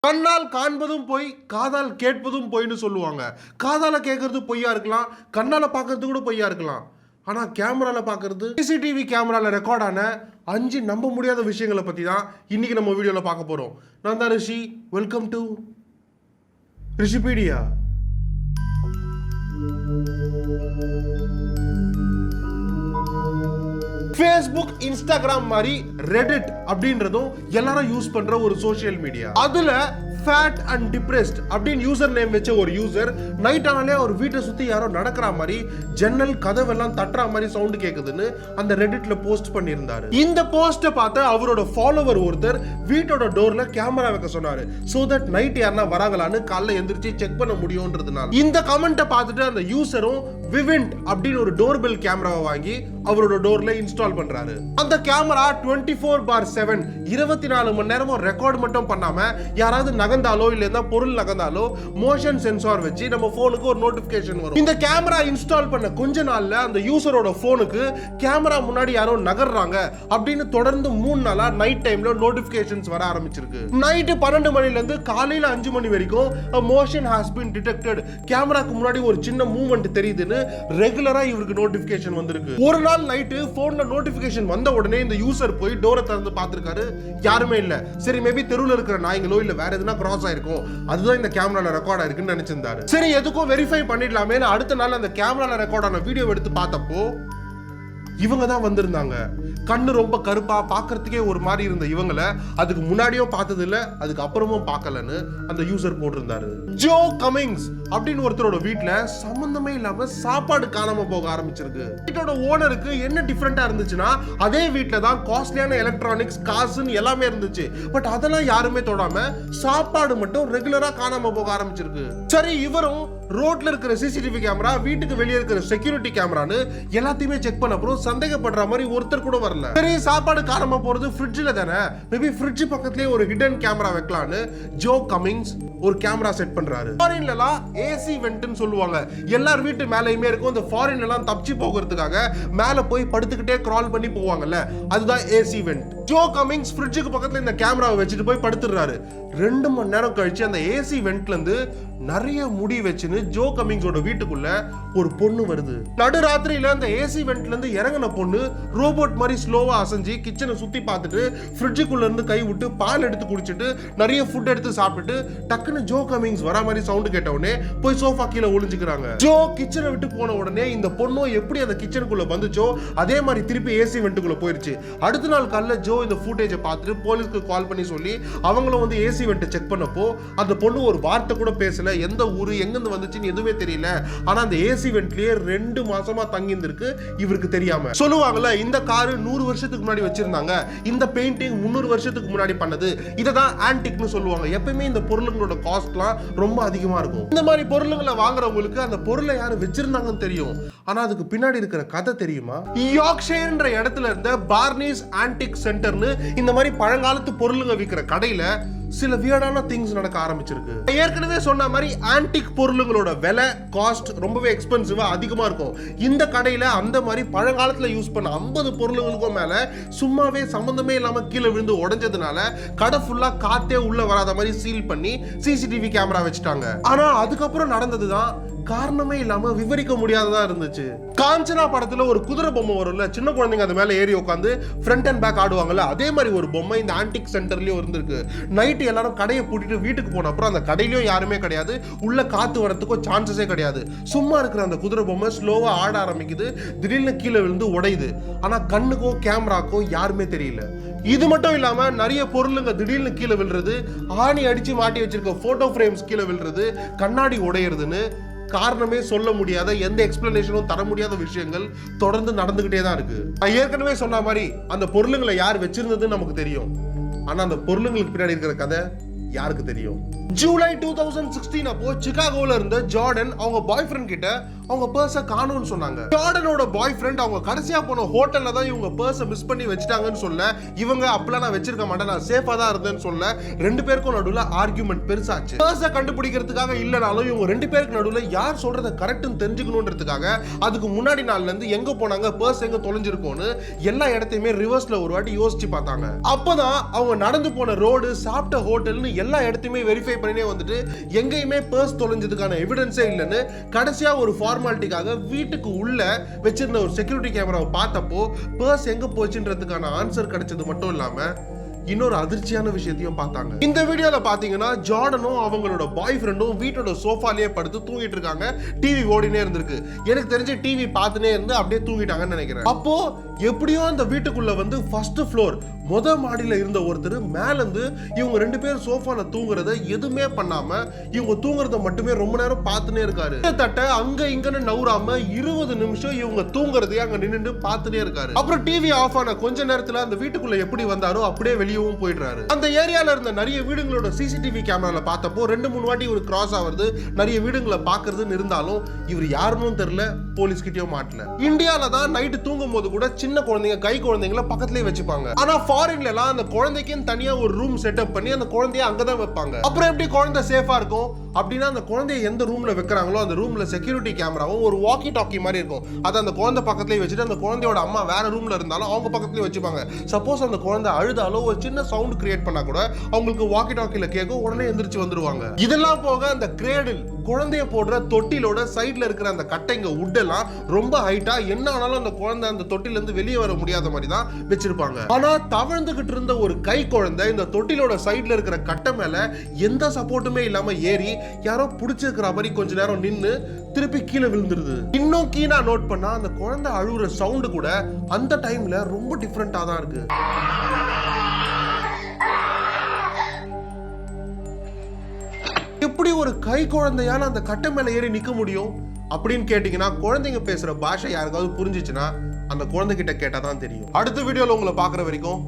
கண்ணால் காண்பதும் பொய், காதால் கேட்பதும் பொய்னு சொல்லுவாங்க. காதால கேட்கறது பொய்யா இருக்கலாம், கண்ணால பார்க்கறது கூட பொய்யா இருக்கலாம். ஆனா கேமரால பார்க்கறது, சிசிடிவி கேமரால ரெக்கார்ட் ஆன 5 நம்ப முடியாத விஷயங்களை பத்தி தான் இன்னைக்கு நம்ம வீடியோல பார்க்க போறோம். நான் தான் Rishi. Welcome to Rishipedia. Facebook, Instagram மாதிரி ரெடிட் அப்படின்றதும் எல்லாரும் யூஸ் பண்ற ஒரு சோஷியல் மீடியா. அதுல ஃபேட் அண்ட் டிப்ரெஸ்ட் அப்படின்னு யூசர் நேம் வச்ச ஒரு யூசர் நைட் ஆனாலே ஒரு வீட்டை சுத்தி யாரோ நடக்கிற மாதிரி, ஜன்னல் கதவெல்லாம் தட்டுற மாதிரி சவுண்ட் கேக்குதுன்னு அந்த ரெடிட்ல போஸ்ட் பண்ணியிருந்தாரு. இந்த போஸ்ட பார்த்து அவரோட ஃபாலோவர் ஒருத்தர் வீட்டோட டோர்ல கேமரா வைக்க சொன்னாரு. சோ தட் நைட் யாரா வராங்களான்னு காலைல எந்திரிச்சு செக் பண்ண முடியும்ன்றதுனால. இந்த கமெண்ட்டை பார்த்துட்டு அந்த யூசரும் விவிண்ட் அப்படின்னு ஒரு டோர்பெல் கேமராவை வாங்கி அவரோட டோர்ல இன்ஸ்டால் பண்றாரு. அந்த கேமரா 24/7 24 மணி நேரமும் ரெக்கார்ட் மட்டும் பண்ணாம யாராவது நகர்ந்தாலோ இல்ல பொருள் நகர்ந்தாலோ மோஷன் சென்சார் வச்சு நம்ம போனுக்கு ஒரு நோட்டிபிகேஷன் வரும். இந்த கேமரா இன்ஸ்டால் பண்ண கொஞ்ச நாள்ல அந்த யூசரோட போனுக்கு கேமரா முன்னாடி யாரோ நகர்றாங்க அப்படின்னு தொடர்ந்து 3 நாளா நைட் டைம்ல நோட்டிபிகேஷன்ஸ் வர ஆரம்பிச்சிருக்கு. நைட் 12 மணில இருந்து காலையில 5 மணி வரைக்கும் மோஷன் ஹாஸ் பீன் டிடெக்டட், கேமராக்கு முன்னாடி ஒரு சின்ன மூவ்மெண்ட் தெரியுதுன்னு ரெகுலரா இவருக்கு நோட்டிபிகேஷன் வந்திருக்கு. ஒரு நாள் நைட்டு போன்ல நோட்டிபிகேஷன் வந்த உடனே இந்த யூசர் போய் டோரை திறந்து பார்த்திருக்காரு. யாருமே இல்ல. சரி, மேபி தெருவுல இருக்கிற நாய்களோ இல்ல வேற எதுனா கிராஸ் ஆயிருக்கும், அதுதான் இந்த கேமரால ரெக்கார்ட் ஆயிருக்குன்னு நினைச்சிருந்தாரு. சரி, எதுக்கும் வெரிஃபை பண்ணிடலாமே அடுத்த நாள் அந்த கேமரால ரெக்கார்ட் ஆன வீடியோ எடுத்து பார்த்தப்போ இவங்க தான் வந்திருந்தாங்க. கண்ணு ரொம்ப கருப்பா பார்க்கறதுக்கே ஒரு மாதிரி இருந்த இவங்களை அதுக்கு முன்னாடியும் பார்த்தது இல்ல, அதுக்கு அப்புறமும் பார்க்கலன்னு அந்த யூசர் போட்டிருந்தாரு. ஜோ கமிங்ஸ் அப்படின்னு ஒருத்தரோட வீட்டுல சம்பந்தமே இல்லாம சாப்பாடு காணாம போக ஆரம்பிச்சிருக்கு. வீட்டோட ஓனருக்கு என்ன டிஃபரெண்டா இருந்துச்சுன்னா, அதே வீட்டுல தான் காஸ்ட்லியான எலக்ட்ரானிக்ஸ், காசுன்னு எல்லாமே இருந்துச்சு. பட் அதெல்லாம் யாருமே தொடாம சாப்பாடு மட்டும் ரெகுலரா காணாம போக ஆரம்பிச்சிருக்கு. சரி, இவரும் ரோட்ல இருக்கிற சிசிடிவி கேமரா, வீட்டுக்கு வெளியே இருக்கிற செக்யூரிட்டி கேமரான்னு எல்லாத்தையுமே செக் பண்ண அப்புறம் சந்தேகப்படுற மாதிரி ஒருத்தர் கூட வரல. சரி, சாப்பாடு காணாம போறது ஃப்ரிட்ஜ்ல தானே, மேபி ஃப்ரிட்ஜ் பக்கத்துலயே ஒரு ஹிடன் கேமரா வைக்கலான்னு ஜோ கமிங்ஸ் ஒரு கேமரா செட் பண்றாரு. ஃபாரின்லலாம் ஏசி வென்ட்னு சொல்லுவாங்க. எல்லார் வீட்டு மேலயுமே இருக்கும். இந்த ஃபாரின்ல எல்லாம் தப்பிச்சு போகிறதுக்காக மேல போய் படுத்துக்கிட்டே கிரால் பண்ணி போவாங்கல்ல, அதுதான் ஏசி வென்ட். ஜோ கமிங்ஸ் ஃப்ரிட்ஜுக்கு பக்கத்துல இந்த கேமராவை வச்சுட்டு போய் படுத்துறாரு. 2 மணி நேரம் கழிச்சு அந்த ஏசி வென்ட்ல இருந்து நிறைய முடி வச்சுன்னு ஜோ கமிங்ஸோட வீட்டுக்குள்ள ஒரு பொண்ணு வருது. நடுராத்திரியில அந்த ஏசி வென்ட்ல இருந்து இறங்கின பொண்ணு ரோபோட் மாதிரி ஸ்லோவா அசைஞ்சு கிச்சனை சுத்தி பார்த்துட்டு ஃப்ரிட்ஜுக்குள்ள இருந்து கை விட்டு பால் எடுத்து குடிச்சிட்டு நிறைய ஃபுட் எடுத்து சாப்பிட்டுட்டு டக்குன்னு ஜோ கமிங்ஸ் வர மாதிரி சவுண்ட் கேட்ட உடனே போய் சோஃபா கீழே ஒளிஞ்சுக்கிறாங்க. ஜோ கிச்சனை விட்டு போன உடனே இந்த பொண்ணும் எப்படி அந்த கிச்சனுக்குள்ள வந்துச்சோ அதே மாதிரி திருப்பி ஏசி வென்ட்டுக்குள்ள போயிருச்சு. அடுத்த நாள் காலைல ஜோ இந்த ஃபுட்டேஜை பார்த்துட்டு போலீஸ்க்கு கால் பண்ணி சொல்லி அவங்களும் வந்து ஏசி வென்ட்டை செக் பண்ணப்போ அந்த பொண்ணு ஒரு வார்த்தை கூட பேசல, எந்த ஊரு எங்கிருந்து வந்துச்சுன்னு எதுவுமே தெரியல. ஆனா அந்த ஏசி வென்ட்லயே 2 மாசமா தங்கி இருந்திருக்கு இவருக்கு தெரியாம. சொல்லுவாங்கல்ல, இந்த காரு 100 வருஷத்துக்கு முன்னாடி வச்சிருந்தாங்க, இந்த பெயிண்டிங் 300 வருஷத்துக்கு முன்னாடி பண்ணது, இததான் ஆன்டிக்னு சொல்லுவாங்க. எப்பவுமே இந்த பொருளுங்களோட காஸ்ட்லாம் ரொம்ப அதிகமா இருக்கும். இந்த மாதிரி பொருளுங்களை வாங்குறவங்களுக்கு அந்த பொருளை யாரு வச்சிருந்தாங்கன்னு தெரியும், ஆனா அதுக்கு பின்னாடி இருக்கிற கதை தெரியுமா? யார்க்ஷயர்ன்ற இடத்துல இருந்த பார்னிஸ் ஆன்டிக் சென்டர்னு இந்த மாதிரி பழங்காலத்து பொருளுங்க விற்கிற கடையில சில வியர்டான திங்ஸ் நடக்க ஆரம்பிச்சிருக்கு. ஏற்கனவே சொன்ன மாதிரி ஆன்டிக் பொருளுங்களோட விலை, காஸ்ட் ரொம்பவே எக்ஸ்பென்சிவா அதிகமா இருக்கும். இந்த கடையில அந்த மாதிரி பழங்காலத்துல யூஸ் பண்ண 50 பொருளுங்களுக்கும் மேல சும்மாவே சம்பந்தமே இல்லாம கீழே விழுந்து உடைஞ்சதுனால கடை ஃபுல்லா காத்தே உள்ள வராத மாதிரி சீல் பண்ணி சிசிடிவி கேமரா வச்சுட்டாங்க. ஆனா அதுக்கப்புறம் நடந்ததுதான் காரணமே இல்லாம விவரிக்க முடியாததா இருந்துச்சு. காஞ்சனா படத்துல ஒரு குதிரை பொம்மை வரும்ல, சின்ன குழந்தைங்க அது மேல ஏறி உட்காந்து ஃப்ரண்ட் அண்ட் பேக் ஆடுவாங்கல்ல, அதே மாதிரி ஒரு பொம்மை இந்த ஆன்டிக் சென்டர்லயும் இருந்திருக்கு. நைட் எல்லாரும் கடையை பூட்டிட்டு வீட்டுக்கு போன அப்புறம் அந்த கடையிலயும் யாருமே கிடையாது, உள்ள காத்து வரதுக்கும் சான்சஸே கிடையாது. சும்மா இருக்கிற அந்த குதிரை பொம்மை ஸ்லோவா ஆட ஆரம்பிக்குது, திடீர்னு கீழே விழுந்து உடையுது. ஆனா கண்ணுக்கோ கேமராக்கோ யாருமே தெரியல. இது மட்டும் இல்லாம நிறைய பொருளுங்க திடீர்னு கீழே விழுறது, ஆணி அடிச்சு மாட்டி வச்சிருக்க போட்டோ ஃப்ரேம்ஸ் கீழே விழுறது, கண்ணாடி உடையிறதுன்னு காரணமே சொல்ல முடியாத, எந்த எக்ஸ்பிளனேஷனும் தர முடியாத விஷயங்கள் தொடர்ந்து நடந்துகிட்டே தான் இருக்கு. நான் ஏற்கனவே சொன்ன மாதிரி அந்த பொருளுங்களை யார் வச்சிருந்ததுன்னு நமக்கு தெரியும், ஆனா அந்த பொருளுங்களுக்கு பின்னாடி இருக்கிற கதை யாருக்கு தெரியும்? ஜூலை 2016 அப்போ சிகாகோல இருந்த ஜார்டன் அவங்க பாய் ஃப்ரெண்ட் கிட்ட அவங்க பர்ஸை காணோம்னு சொன்னாங்க. ஜார்டனோட பாய் ஃப்ரெண்ட் அவங்க கடைசியா போன ஹோட்டல்ல தான் இவங்க பர்ஸை மிஸ் பண்ணி வச்சிட்டாங்கன்னு சொல்ல, இவங்க அப்பலாம் நான் வச்சிருக்க மாட்டேன், நான் சேஃபா தான் இருந்தேன்னு சொல்ல, ரெண்டு பேருக்கும் நடுவுல ஆர்கியூமெண்ட் பெருசாச்சு. பர்ஸை கண்டுபிடிக்கிறதுக்காக இல்லனாலும் இவங்க ரெண்டு பேருக்கு நடுவுல யார் சொல்றத கரெக்ட்னு தெரிஞ்சுக்கணும்ன்றதுக்காக அதுக்கு முன்னாடி நாள்ல இருந்து எங்க போனாங்க, பர்ஸ் எங்க தொலைஞ்சிருக்கும்னு எல்லா இடத்தையுமே ரிவர்ஸ்ல ஒரு வாட்டி யோசிச்சு பார்த்தாங்க. அப்பதான் அவங்க நடந்து போன ரோடு, சாப்பிட்ட ஹோட்டல்னு எல்லா இடத்தையுமே வெரிஃபை பண்ணினே வந்துட்டு எங்கேயுமே பர்ஸ் தொலைஞ்சதுக்கான எவிடன்ஸே இல்லைன்னு கடைசியா ஒரு ஃபார்மாலிட்டிக்காக வீட்டுக்கு உள்ள வச்சிருந்த ஒரு செக்யூரிட்டி கேமராவை பார்த்தப்போ பர்ஸ் எங்க போச்சுன்றதுக்கான ஆன்சர் கிடைச்சது மட்டும் இல்லாம இன்னொரு அதிர்ச்சியான விஷயத்தையும் பார்த்தாங்க. இந்த வீடியோல பாத்தீங்கன்னா ஜார்டனும் அவங்களோட பாய் ஃப்ரெண்டும் வீட்டோட சோஃபாலேயே படுத்து தூங்கிட்டு இருக்காங்க. டிவி ஓடினே இருந்திருக்கு. எனக்கு தெரிஞ்சு டிவி பார்த்துனே இருந்து அப்படியே தூங்கிட்டாங்கன்னு நினைக்கிறேன். அப்போ எப்படியோ அந்த வீட்டுக்குள்ள வந்து ஃபர்ஸ்ட் ஃப்ளோர் முத மாடியில இருந்த ஒருத்தர் மேல இருந்து இவங்க ரெண்டு பேரும் சோஃபால தூங்குறத எதுவுமே பண்ணாம இவங்க தூங்குறத மட்டுமே ரொம்ப நேரம் பார்த்துனே இருக்காரு. கிட்டத்தட்ட அங்க இங்கன்னு நவுறாம 20 நிமிஷம் இவங்க தூங்குறதையே அங்க நின்று பார்த்துனே இருக்காரு. அப்புறம் டிவி ஆஃப் ஆன கொஞ்ச நேரத்துல அந்த வீட்டுக்குள்ள எப்படி வந்தாரோ அப்படியே வெளியவும் போயிடுறாரு. அந்த ஏரியால இருந்த நிறைய வீடுகளோட சிசிடிவி கேமரால பார்த்தப்போ 2-3 வாட்டி ஒரு கிராஸ் ஆகுறது, நிறைய வீடுகளை பாக்குறதுன்னு இருந்தாலும் இவர் யாருன்னு தெரியல, போலீஸ் கிட்டயும் மாட்டல. இந்தியால தான் நைட்டு தூங்கும் போது கூட சின்ன குழந்தைங்க கை குழந்தைங்களை பக்கத்துலயே வச்சுப்பாங்க. ஆனா ஃபாரின்ல எல்லாம் அந்த குழந்தைக்குன்னு தனியா ஒரு ரூம் செட்டப் பண்ணி அந்த குழந்தைய அங்கதான் வைப்பாங்க. அப்புறம் எப்படி குழந்தை சேஃபா இருக்கும் அப்படின்னா, அந்த குழந்தைய எந்த ரூம்ல வைக்கிறாங்களோ அந்த ரூம்ல செக்யூரிட்டி கேமராவும் ஒரு வாக்கி டாக்கி மாதிரி இருக்கும். அதை அந்த குழந்தை பக்கத்துலயே வச்சுட்டு அந்த குழந்தையோட அம்மா வேற ரூம்ல இருந்தாலும் அவங்க பக்கத்துலயே வச்சுப்பாங்க. சப்போஸ் அந்த குழந்தை அழுதாலோ ஒரு சின்ன சவுண்ட் கிரியேட் பண்ணா கூட அவங்களுக்கு வாக்கி டாக்கில கேட்கும், உடனே எந்திரிச்சு வந்துருவாங்க. இதெல்லாம் போக அந்த கிரேடில் குழந்தைய போடுற தொட்டிலோட சைட்ல இருக்கிற அந்த கட்டைங்க உட்டெல்லாம் ரொம்ப ஹைட்டா, என்ன ஆனாலும் அந்த குழந்தை அந்த தொட்டில இருந்து வெளியே வர முடியாத மாதிரி தான் வச்சிருப்பாங்க. ஆனா தவழ்ந்துகிட்டு இருந்த ஒரு கை குழந்தை இந்த தொட்டிலோட சைட்ல இருக்கிற கட்டை மேல எந்த சப்போர்ட்டுமே இல்லாம ஏறி யாரோ புடிச்சிருக்கிற மாதிரி கொஞ்ச நேரம் நின்னு திருப்பி கீழே விழுந்துருது. இன்னும் கீழே நோட் பண்ணா அந்த குழந்தை அழுகுற சவுண்ட் கூட அந்த டைம்ல ரொம்ப டிஃபரெண்டா தான் இருக்கு. எப்படி ஒரு கை குழந்தையால அந்த கட்டை மேல ஏறி நிக்க முடியும் அப்படின்னு கேட்டீங்கன்னா, குழந்தைங்க பேசுற பாஷை யாருக்காவது புரிஞ்சிச்சுன்னா அந்த குழந்தை கிட்ட கேட்டா தான் தெரியும். அடுத்த வீடியோல உங்களை பாக்குற வரைக்கும்